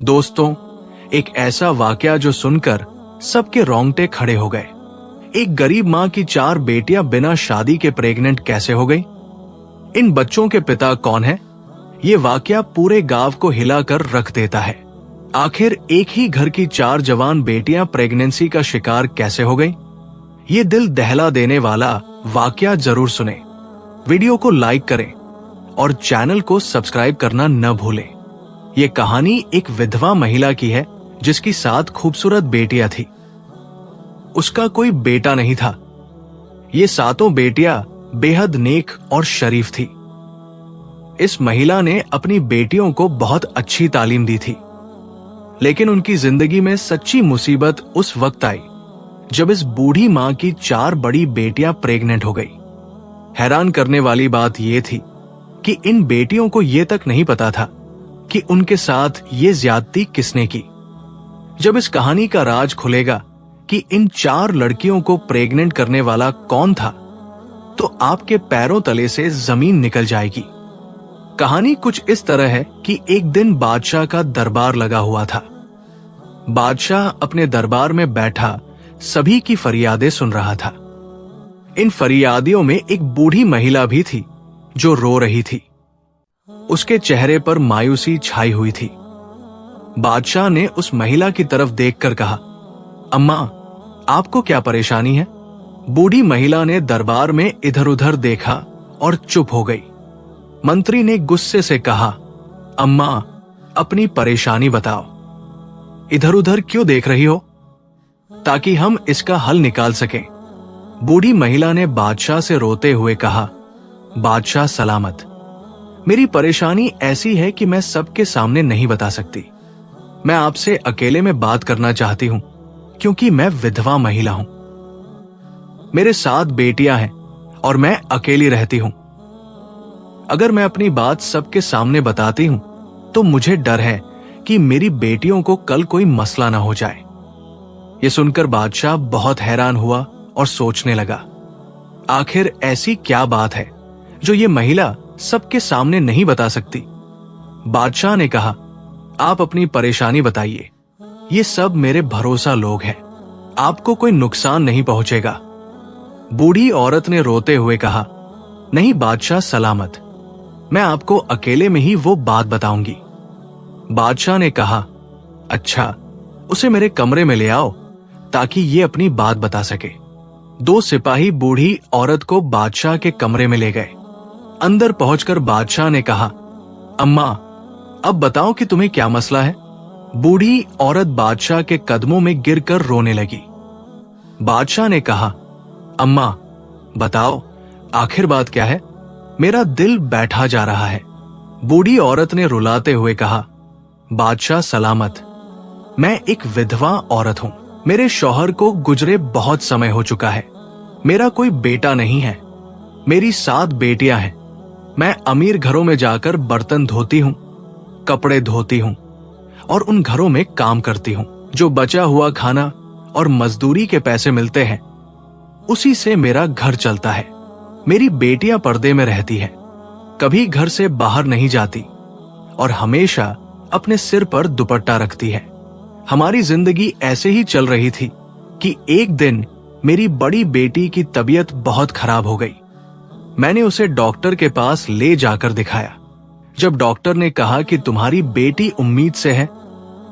दोस्तों, एक ऐसा वाकया जो सुनकर सबके रोंगटे खड़े हो गए। एक गरीब माँ की 4 बेटियां बिना शादी के प्रेग्नेंट कैसे हो गई? इन बच्चों के पिता कौन है? ये वाकया पूरे गांव को हिलाकर रख देता है। आखिर एक ही घर की 4 जवान बेटियां प्रेगनेंसी का शिकार कैसे हो गई? ये दिल दहला देने वाला वाकया जरूर सुने। वीडियो को लाइक करें और चैनल को सब्सक्राइब करना न भूलें। ये कहानी एक विधवा महिला की है जिसकी 7 खूबसूरत बेटियां थी। उसका कोई बेटा नहीं था। ये 7 बेटियां बेहद नेक और शरीफ थी। इस महिला ने अपनी बेटियों को बहुत अच्छी तालीम दी थी, लेकिन उनकी जिंदगी में सच्ची मुसीबत उस वक्त आई जब इस बूढ़ी मां की 4 बड़ी बेटियां प्रेग्नेंट हो गई। हैरान करने वाली बात यह थी कि इन बेटियों को यह तक नहीं पता था कि उनके साथ ये ज्यादती किसने की। जब इस कहानी का राज खुलेगा कि इन 4 लड़कियों को प्रेग्नेंट करने वाला कौन था, तो आपके पैरों तले से जमीन निकल जाएगी। कहानी कुछ इस तरह है कि एक दिन बादशाह का दरबार लगा हुआ था। बादशाह अपने दरबार में बैठा सभी की फरियादें सुन रहा था। इन फरियादियों में एक बूढ़ी महिला भी थी जो रो रही थी। उसके चेहरे पर मायूसी छाई हुई थी। बादशाह ने उस महिला की तरफ देखकर कहा, अम्मा, आपको क्या परेशानी है? बूढ़ी महिला ने दरबार में इधर उधर देखा और चुप हो गई। मंत्री ने गुस्से से कहा, अम्मा, अपनी परेशानी बताओ। इधर उधर क्यों देख रही हो? ताकि हम इसका हल निकाल सकें। बूढ़ी महिला ने बादशाह से रोते हुए कहा, बादशाह सलामत, मेरी परेशानी ऐसी है कि मैं सबके सामने नहीं बता सकती। मैं आपसे अकेले में बात करना चाहती हूं क्योंकि मैं विधवा महिला हूं। मेरे 7 बेटियां हैं और मैं अकेली रहती हूं। अगर मैं अपनी बात सबके सामने बताती हूं तो मुझे डर है कि मेरी बेटियों को कल कोई मसला ना हो जाए। यह सुनकर बादशाह बहुत हैरान हुआ और सोचने लगा, आखिर ऐसी क्या बात है जो ये महिला सबके सामने नहीं बता सकती। बादशाह ने कहा, आप अपनी परेशानी बताइए। ये सब मेरे भरोसा लोग हैं, आपको कोई नुकसान नहीं पहुंचेगा। बूढ़ी औरत ने रोते हुए कहा, नहीं बादशाह सलामत, मैं आपको अकेले में ही वो बात बताऊंगी। बादशाह ने कहा, अच्छा, उसे मेरे कमरे में ले आओ ताकि ये अपनी बात बता सके। 2 सिपाही बूढ़ी औरत को बादशाह के कमरे में ले गए। अंदर पहुंचकर बादशाह ने कहा, अम्मा, अब बताओ कि तुम्हें क्या मसला है? बूढ़ी औरत बादशाह के कदमों में गिरकर रोने लगी। बादशाह ने कहा, अम्मा, बताओ आखिर बात क्या है? मेरा दिल बैठा जा रहा है। बूढ़ी औरत ने रुलाते हुए कहा, बादशाह सलामत, मैं एक विधवा औरत हूं। मेरे शौहर को गुजरे बहुत समय हो चुका है। मेरा कोई बेटा नहीं है। मेरी 7 बेटियां हैं। मैं अमीर घरों में जाकर बर्तन धोती हूं, कपड़े धोती हूं और उन घरों में काम करती हूं। जो बचा हुआ खाना और मजदूरी के पैसे मिलते हैं, उसी से मेरा घर चलता है। मेरी बेटियां पर्दे में रहती हैं, कभी घर से बाहर नहीं जाती और हमेशा अपने सिर पर दुपट्टा रखती है। हमारी जिंदगी ऐसे ही चल रही थी कि एक दिन मेरी बड़ी बेटी की तबीयत बहुत खराब हो गई। मैंने उसे डॉक्टर के पास ले जाकर दिखाया। जब डॉक्टर ने कहा कि तुम्हारी बेटी उम्मीद से है,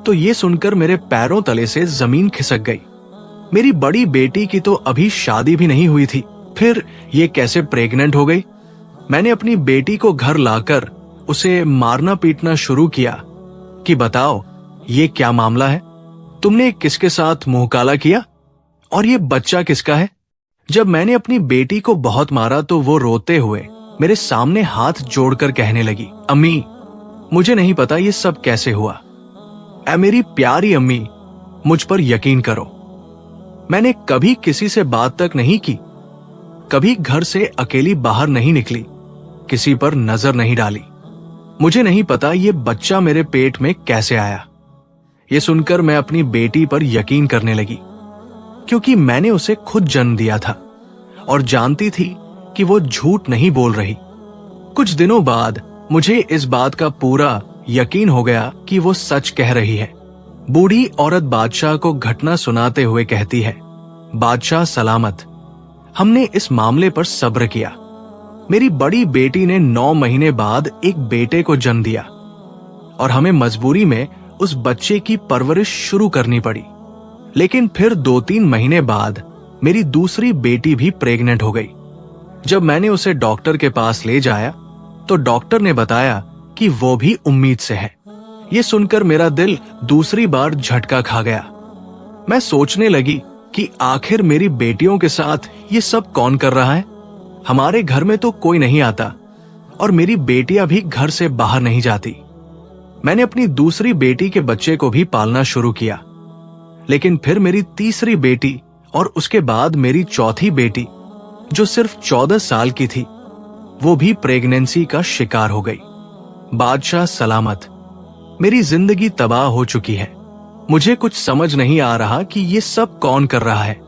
तो ये सुनकर मेरे पैरों तले से जमीन खिसक गई। मेरी बड़ी बेटी की तो अभी शादी भी नहीं हुई थी, फिर ये कैसे प्रेग्नेंट हो गई? मैंने अपनी बेटी को घर लाकर उसे मारना पीटना शुरू किया कि बताओ ये क्या मामला है? तुमने किसके साथ मुंह काला किया और ये बच्चा किसका है? जब मैंने अपनी बेटी को बहुत मारा तो वो रोते हुए मेरे सामने हाथ जोड़कर कहने लगी, अम्मी, मुझे नहीं पता ये सब कैसे हुआ। ऐ मेरी प्यारी अम्मी, मुझ पर यकीन करो। मैंने कभी किसी से बात तक नहीं की, कभी घर से अकेली बाहर नहीं निकली, किसी पर नजर नहीं डाली। मुझे नहीं पता ये बच्चा मेरे पेट में कैसे आया। ये सुनकर मैं अपनी बेटी पर यकीन करने लगी, क्योंकि मैंने उसे खुद जन्म दिया था और जानती थी कि वो झूठ नहीं बोल रही। कुछ दिनों बाद मुझे इस बात का पूरा यकीन हो गया कि वो सच कह रही है। बूढ़ी औरत बादशाह को घटना सुनाते हुए कहती है, बादशाह सलामत, हमने इस मामले पर सब्र किया। मेरी बड़ी बेटी ने 9 महीने बाद एक बेटे को जन्म दिया और हमें मजबूरी में उस बच्चे की परवरिश शुरू करनी पड़ी। लेकिन फिर 2-3 महीने बाद मेरी दूसरी बेटी भी प्रेग्नेंट हो गई। जब मैंने उसे डॉक्टर के पास ले जाया तो डॉक्टर ने बताया कि वो भी उम्मीद से है। ये सुनकर मेरा दिल दूसरी बार झटका खा गया। मैं सोचने लगी कि आखिर मेरी बेटियों के साथ ये सब कौन कर रहा है। हमारे घर में तो कोई नहीं आता और मेरी बेटियां भी घर से बाहर नहीं जाती। मैंने अपनी दूसरी बेटी के बच्चे को भी पालना शुरू किया, लेकिन फिर मेरी तीसरी बेटी और उसके बाद मेरी चौथी बेटी, जो सिर्फ 14 साल की थी, वो भी प्रेगनेंसी का शिकार हो गई। बादशाह सलामत, मेरी जिंदगी तबाह हो चुकी है। मुझे कुछ समझ नहीं आ रहा कि ये सब कौन कर रहा है।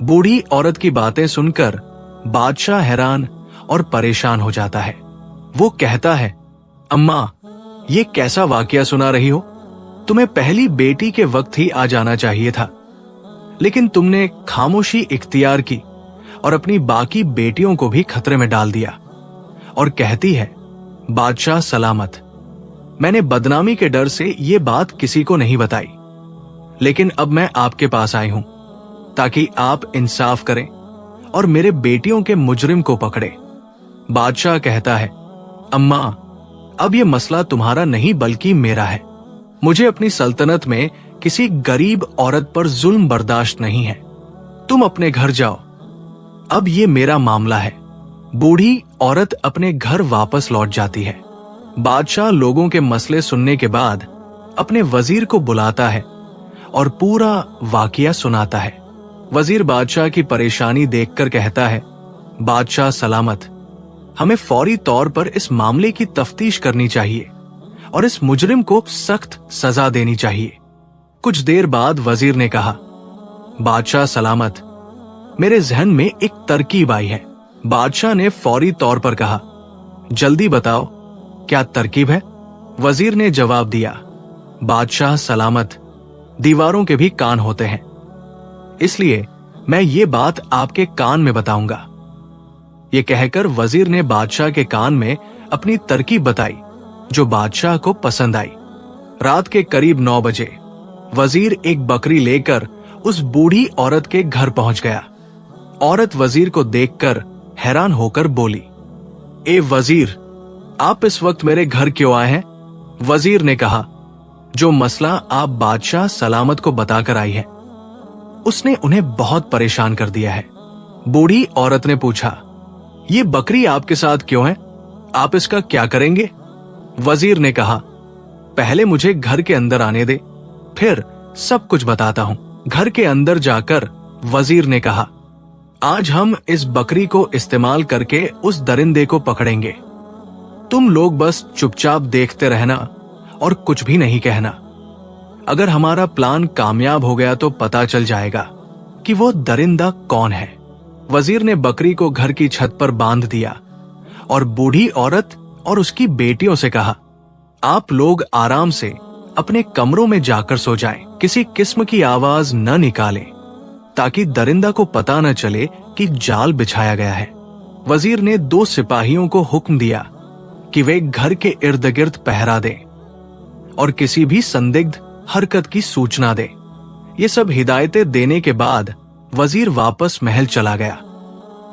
बूढ़ी औरत की बातें सुनकर बादशाह हैरान और परेशान हो जाता है। वो कहता है, अम्मा, ये कैसा वाकया सुना रही हो? तुम्हें पहली बेटी के वक्त ही आ जाना चाहिए था, लेकिन तुमने खामोशी इख्तियार की और अपनी बाकी बेटियों को भी खतरे में डाल दिया। और कहती है, बादशाह सलामत, मैंने बदनामी के डर से ये बात किसी को नहीं बताई, लेकिन अब मैं आपके पास आई हूं ताकि आप इंसाफ करें और मेरे बेटियों के मुजरिम को पकड़े। बादशाह कहता है, अम्मा, अब ये मसला तुम्हारा नहीं बल्कि मेरा है। मुझे अपनी सल्तनत में किसी गरीब औरत पर जुल्म बर्दाश्त नहीं है। तुम अपने घर जाओ, अब ये मेरा मामला है। बूढ़ी औरत अपने घर वापस लौट जाती है। बादशाह लोगों के मसले सुनने के बाद अपने वजीर को बुलाता है और पूरा वाकया सुनाता है। वजीर बादशाह की परेशानी देखकर कहता है, बादशाह सलामत, हमें फौरी तौर पर इस मामले की तफ्तीश करनी चाहिए और इस मुजरिम को सख्त सजा देनी चाहिए। कुछ देर बाद वजीर ने कहा, बादशाह सलामत, मेरे जहन में एक तरकीब आई है। बादशाह ने फौरी तौर पर कहा, जल्दी बताओ, क्या तरकीब है? वजीर ने जवाब दिया, बादशाह सलामत, दीवारों के भी कान होते हैं, इसलिए मैं ये बात आपके कान में बताऊंगा। ये कहकर वजीर ने बादशाह के कान में अपनी तरकीब बताई, जो बादशाह को पसंद आई। रात के करीब 9 बजे वजीर एक बकरी लेकर उस बूढ़ी औरत के घर पहुंच गया। औरत वजीर को देखकर हैरान होकर बोली, ए वजीर, आप इस वक्त मेरे घर क्यों आए हैं? वजीर ने कहा, जो मसला आप बादशाह सलामत को बताकर आई है, उसने उन्हें बहुत परेशान कर दिया है। बूढ़ी औरत ने पूछा, ये बकरी आपके साथ क्यों है? आप इसका क्या करेंगे? वजीर ने कहा, पहले मुझे घर के अंदर आने दे, फिर सब कुछ बताता हूं। घर के अंदर जाकर वजीर ने कहा, आज हम इस बकरी को इस्तेमाल करके उस दरिंदे को पकड़ेंगे। तुम लोग बस चुपचाप देखते रहना और कुछ भी नहीं कहना। अगर हमारा प्लान कामयाब हो गया तो पता चल जाएगा कि वो दरिंदा कौन है। वजीर ने बकरी को घर की छत पर बांध दिया और बूढ़ी औरत और उसकी बेटियों से कहा, आप लोग आराम से अपने कमरों में जाकर सो जाएं, किसी किस्म की आवाज न निकालें ताकि दरिंदा को पता न चले कि जाल बिछाया गया है। वजीर ने 2 सिपाहियों को हुक्म दिया कि वे घर के इर्द गिर्द पहरा दें और किसी भी संदिग्ध हरकत की सूचना दें। ये सब हिदायतें देने के बाद वजीर वापस महल चला गया।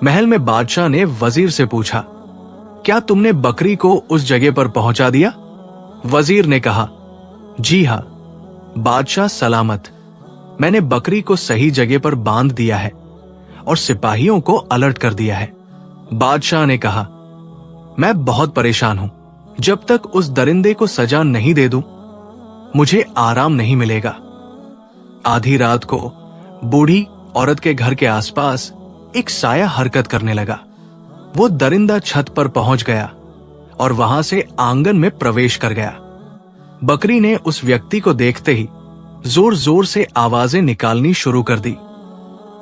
महल में बादशाह ने वजीर से पूछा, क्या तुमने बकरी को उस जगह पर पहुंचा दिया? वजीर ने कहा, जी हां बादशाह सलामत, मैंने बकरी को सही जगह पर बांध दिया है और सिपाहियों को अलर्ट कर दिया है। बादशाह ने कहा, मैं बहुत परेशान हूं। जब तक उस दरिंदे को सजा नहीं दे दूं, मुझे आराम नहीं मिलेगा। आधी रात को बूढ़ी औरत के घर के आसपास एक साया हरकत करने लगा। वो दरिंदा छत पर पहुंच गया और वहां से आंगन में प्रवेश कर गया। बकरी ने उस व्यक्ति को देखते ही जोर जोर से आवाजें निकालनी शुरू कर दी।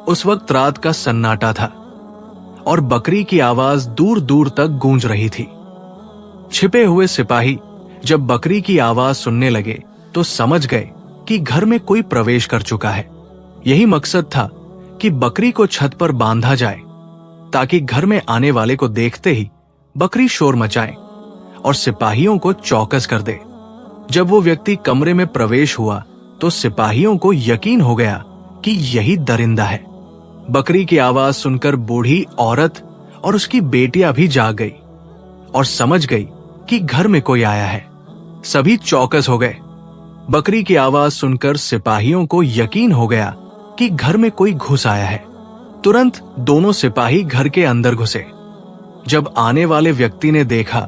उस वक्त रात का सन्नाटा था और बकरी की आवाज दूर दूर तक गूंज रही थी। छिपे हुए सिपाही जब बकरी की आवाज सुनने लगे तो समझ गए कि घर में कोई प्रवेश कर चुका है। यही मकसद था कि बकरी को छत पर बांधा जाए ताकि घर में आने वाले को देखते ही बकरी शोर मचाए और सिपाहियों को चौकस कर दे। जब वो व्यक्ति कमरे में प्रवेश हुआ तो सिपाहियों को यकीन हो गया कि यही दरिंदा है। बकरी की आवाज सुनकर बूढ़ी औरत और उसकी बेटियां भी जाग गई और समझ गई कि घर में कोई आया है। सभी चौकस हो गए। बकरी की आवाज सुनकर सिपाहियों को यकीन हो गया कि घर में कोई घुस आया है। तुरंत दोनों सिपाही घर के अंदर घुसे। जब आने वाले व्यक्ति ने देखा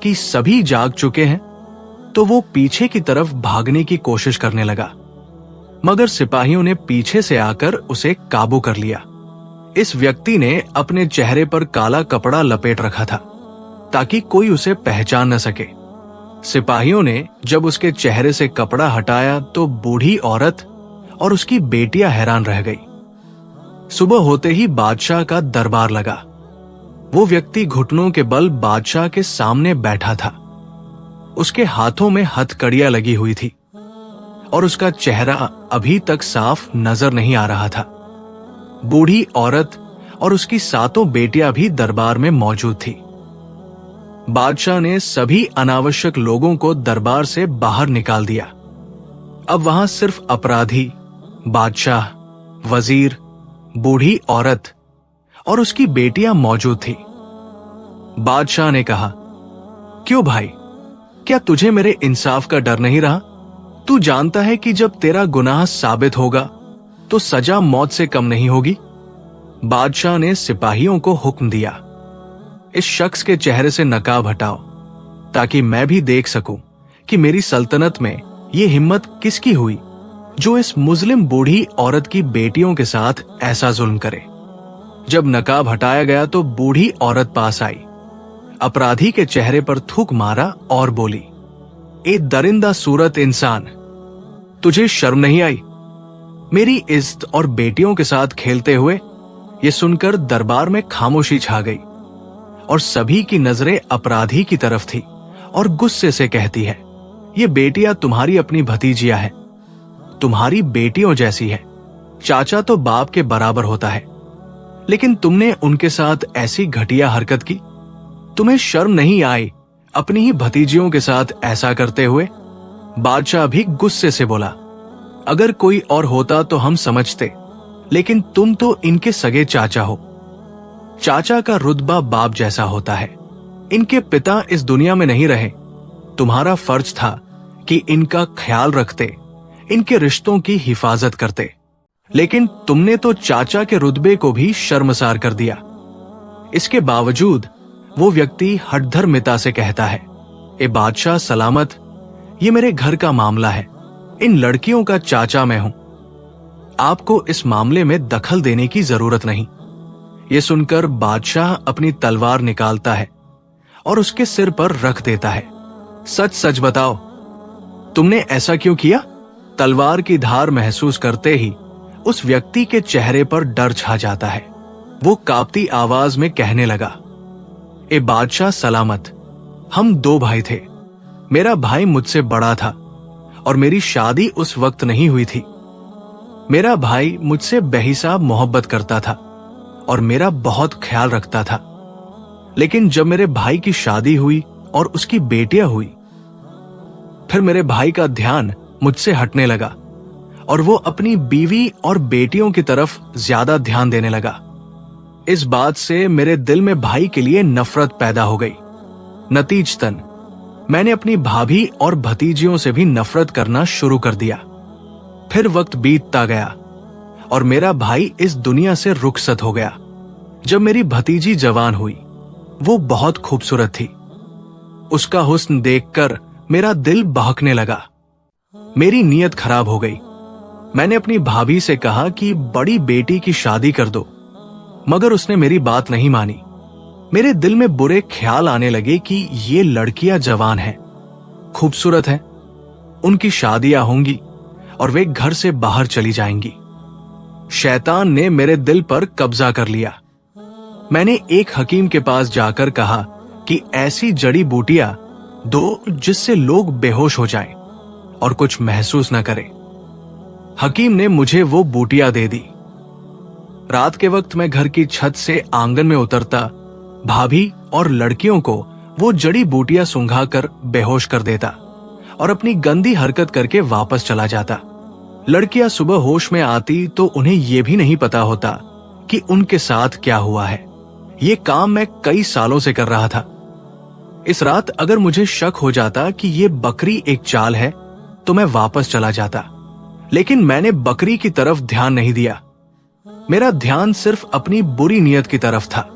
कि सभी जाग चुके हैं तो वो पीछे की तरफ भागने की कोशिश करने लगा, मगर सिपाहियों ने पीछे से आकर उसे काबू कर लिया। इस व्यक्ति ने अपने चेहरे पर काला कपड़ा लपेट रखा था ताकि कोई उसे पहचान न सके। सिपाहियों ने जब उसके चेहरे से कपड़ा हटाया तो बूढ़ी औरत और उसकी बेटियां हैरान रह गई। सुबह होते ही बादशाह का दरबार लगा। वो व्यक्ति घुटनों के बल बादशाह के सामने बैठा था। उसके हाथों में हथकड़ियां लगी हुई थी और उसका चेहरा अभी तक साफ नजर नहीं आ रहा था। बूढ़ी औरत और उसकी 7 बेटियां भी दरबार में मौजूद थी। बादशाह ने सभी अनावश्यक लोगों को दरबार से बाहर निकाल दिया। अब वहां सिर्फ अपराधी, बादशाह, वजीर, बूढ़ी औरत और उसकी बेटियां मौजूद थी। बादशाह ने कहा, क्यों भाई, क्या तुझे मेरे इंसाफ का डर नहीं रहा? तू जानता है कि जब तेरा गुनाह साबित होगा तो सजा मौत से कम नहीं होगी। बादशाह ने सिपाहियों को हुक्म दिया, इस शख्स के चेहरे से नकाब हटाओ ताकि मैं भी देख सकूं कि मेरी सल्तनत में ये हिम्मत किसकी हुई जो इस मुस्लिम बूढ़ी औरत की बेटियों के साथ ऐसा जुल्म करे। जब नकाब हटाया गया तो बूढ़ी औरत पास आई, अपराधी के चेहरे पर थूक मारा और बोली, ए दरिंदा सूरत इंसान, तुझे शर्म नहीं आई मेरी इज्जत और बेटियों के साथ खेलते हुए? ये सुनकर दरबार में खामोशी छा गई और सभी की नजरें अपराधी की तरफ थी और गुस्से से कहती है, ये बेटियां तुम्हारी अपनी भतीजियां हैं, तुम्हारी बेटियों जैसी है। चाचा तो बाप के बराबर होता है, लेकिन तुमने उनके साथ ऐसी घटिया हरकत की। तुम्हें शर्म नहीं आई अपनी ही भतीजियों के साथ ऐसा करते हुए? बादशाह भी गुस्से से बोला, अगर कोई और होता तो हम समझते, लेकिन तुम तो इनके सगे चाचा हो। चाचा का रुतबा बाप जैसा होता है। इनके पिता इस दुनिया में नहीं रहे। तुम्हारा फर्ज था कि इनका ख्याल रखते, इनके रिश्तों की हिफाजत करते, लेकिन तुमने तो चाचा के रुतबे को भी शर्मसार कर दिया। इसके बावजूद वो व्यक्ति हठधर्मिता से कहता है, ए बादशाह सलामत, ये मेरे घर का मामला है, इन लड़कियों का चाचा मैं हूं, आपको इस मामले में दखल देने की जरूरत नहीं। ये सुनकर बादशाह अपनी तलवार निकालता है और उसके सिर पर रख देता है। सच सच बताओ, तुमने ऐसा क्यों किया? तलवार की धार महसूस करते ही उस व्यक्ति के चेहरे पर डर छा जाता है। वो कांपती आवाज में कहने लगा, ए बादशाह सलामत, हम 2 भाई थे। मेरा भाई मुझसे बड़ा था और मेरी शादी उस वक्त नहीं हुई थी। मेरा भाई मुझसे बेहिसाब मोहब्बत करता था और मेरा बहुत ख्याल रखता था, लेकिन जब मेरे भाई की शादी हुई और उसकी बेटियां हुई, फिर मेरे भाई का ध्यान मुझसे हटने लगा और वो अपनी बीवी और बेटियों की तरफ ज्यादा ध्यान देने लगा। इस बात से मेरे दिल में भाई के लिए नफरत पैदा हो गई। नतीजतन मैंने अपनी भाभी और भतीजियों से भी नफरत करना शुरू कर दिया। फिर वक्त बीतता गया और मेरा भाई इस दुनिया से रुखसत हो गया। जब मेरी भतीजी जवान हुई, वो बहुत खूबसूरत थी। उसका हुस्न देखकर मेरा दिल बहकने लगा। मेरी नीयत खराब हो गई। मैंने अपनी भाभी से कहा कि बड़ी बेटी की शादी कर दो, मगर उसने मेरी बात नहीं मानी। मेरे दिल में बुरे ख्याल आने लगे कि ये लड़कियां जवान हैं, खूबसूरत हैं, उनकी शादियां होंगी और वे घर से बाहर चली जाएंगी। शैतान ने मेरे दिल पर कब्जा कर लिया। मैंने एक हकीम के पास जाकर कहा कि ऐसी जड़ी बूटियां दो जिससे लोग बेहोश हो जाएं और कुछ महसूस न करें। हकीम ने मुझे वो बूटियां दे दी। रात के वक्त मैं घर की छत से आंगन में उतरता, भाभी और लड़कियों को वो जड़ी बूटियां सुंघाकर बेहोश कर देता और अपनी गंदी हरकत करके वापस चला जाता। लड़कियां सुबह होश में आती तो उन्हें यह भी नहीं पता होता कि उनके साथ क्या हुआ है। ये काम मैं कई सालों से कर रहा था। इस रात अगर मुझे शक हो जाता कि ये बकरी एक चाल है तो मैं वापस चला जाता, लेकिन मैंने बकरी की तरफ ध्यान नहीं दिया। मेरा ध्यान सिर्फ अपनी बुरी नीयत की तरफ था।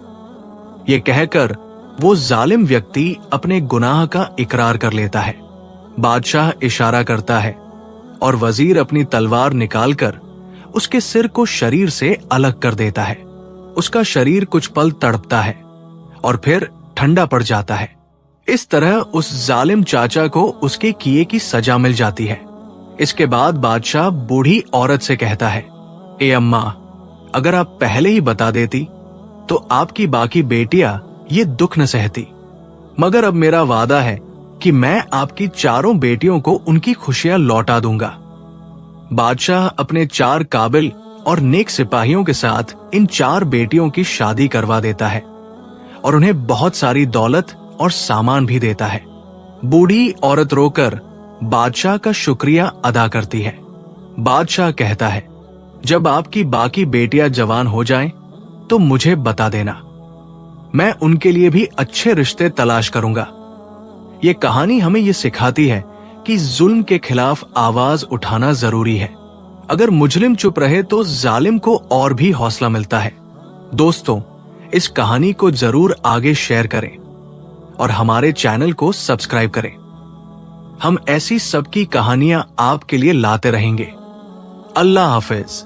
ये कहकर वो जालिम व्यक्ति अपने गुनाह का इकरार कर लेता है। बादशाह इशारा करता है और वजीर अपनी तलवार निकालकर उसके सिर को शरीर से अलग कर देता है। उसका शरीर कुछ पल तड़पता है और फिर ठंडा पड़ जाता है। इस तरह उस जालिम चाचा को उसके किए की सजा मिल जाती है। इसके बाद बादशाह बूढ़ी औरत से कहता है, ए अम्मा, अगर आप पहले ही बता देती तो आपकी बाकी बेटियां ये दुख न सहती, मगर अब मेरा वादा है कि मैं आपकी चारों बेटियों को उनकी खुशियां लौटा दूंगा। बादशाह अपने 4 काबिल और नेक सिपाहियों के साथ इन 4 बेटियों की शादी करवा देता है और उन्हें बहुत सारी दौलत और सामान भी देता है। बूढ़ी औरत रोकर बादशाह का शुक्रिया अदा करती है। बादशाह कहता है, जब आपकी बाकी बेटियां जवान हो जाएं, तो मुझे बता देना, मैं उनके लिए भी अच्छे रिश्ते तलाश करूंगा। ये कहानी हमें ये सिखाती है कि जुल्म के खिलाफ आवाज उठाना जरूरी है। अगर मुजरिम चुप रहे तो जालिम को और भी हौसला मिलता है। दोस्तों, इस कहानी को जरूर आगे शेयर करें और हमारे चैनल को सब्सक्राइब करें। हम ऐसी सबकी कहानियां आपके लिए लाते रहेंगे। अल्लाह हाफिज।